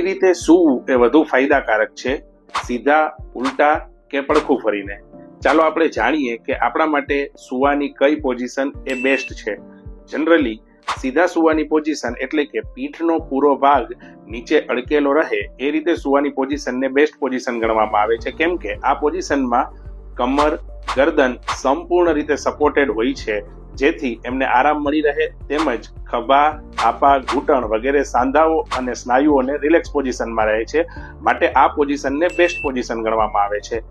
રીતે સૂવું એ વધુ ફાયદાકારક છે, સીધા, ઉલટા કે પડખું ફરીને? ચાલો આપણે જાણીએ કે આપણા માટે સૂવાની કઈ પોઝિશન એ બેસ્ટ છે. જનરલી સીધા સૂવાની પોઝિશન એટલે કે પીઠનો પૂરો ભાગ નીચે અડકેલો રહે એ રીતે સૂવાની પોઝિશનને બેસ્ટ પોઝિશન ગણવામાં આવે છે, કેમ કે આ પોઝિશનમાં કમર, ગરદન સંપૂર્ણ રીતે સપોર્ટેડ હોય છે, જેથી એમને આરામ મળી રહે, તેમજ ખભા, આપા, ઘૂંટણ વગેરે સાંધાઓ અને સ્નાયુઓને રિલેક્સ પોઝિશનમાં રહે છે. માટે આ પોઝિશનને બેસ્ટ પોઝિશન ગણવામાં આવે છે.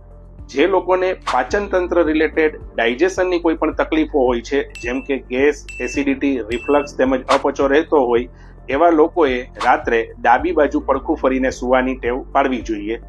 જે લોકોને પાચન તંત્ર રિલેટેડ ડાયજેશનની કોઈ પણ તકલીફો હોય છે, જેમ કે ગેસ, એસિડિટી, રિફ્લક્સ તેમજ અપચો રહેતો હોય, એવા લોકોએ રાત્રે ડાબી બાજુ પડખું ફરીને સૂવાની ટેવ પાડવી જોઈએ.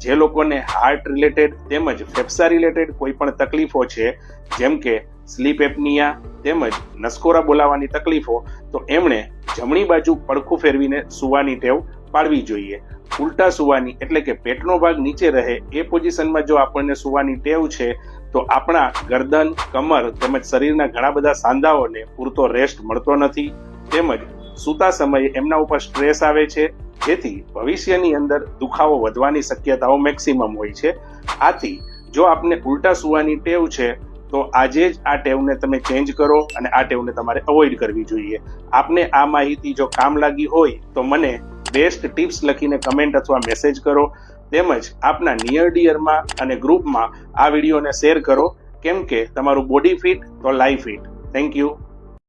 જે લોકોને હાર્ટ રિલેટેડ તેમજ ફેફસા રિલેટેડ કોઈ પણ તકલીફો છે, જેમ કે સ્લીપ એપનિયા તેમજ નસકોરા બોલાવાની તકલીફો, તો એમણે જમણી બાજુ પડખું ફેરવીને સૂવાની ટેવ પાડવી જોઈએ. ઉલટા સૂવાની એટલે કે પેટનો ભાગ નીચે રહે એ પોઝિશનમાં જો આપણને સૂવાની ટેવ છે, તો આપણા ગરદન, કમર તેમજ શરીરના ઘણા બધા સાંધાઓને પૂરતો રેસ્ટ મળતો નથી, તેમજ સૂતા સમયે એમના ઉપર સ્ટ્રેસ આવે છે, જેથી ભવિષ્યની અંદર દુખાવો વધવાની શક્યતાઓ મેક્સિમમ હોય છે. આથી જો આપને ઉલટા સૂવાની ટેવ છે, તો આજે જ આ ટેવને તમે ચેન્જ કરો અને આ ટેવને તમારે અવોઇડ કરવી જોઈએ. આપને આ માહિતી જો કામ લાગી હોય તો મને બેસ્ટ ટિપ્સ લખીને કમેન્ટ અથવા મેસેજ કરો, તેમજ આપના નિયર ડિયરમાં અને ગ્રુપમાં આ વિડીયોને શેર કરો, કેમ કે તમારું બોડી ફિટ તો લાઈફ ફિટ. Thank you.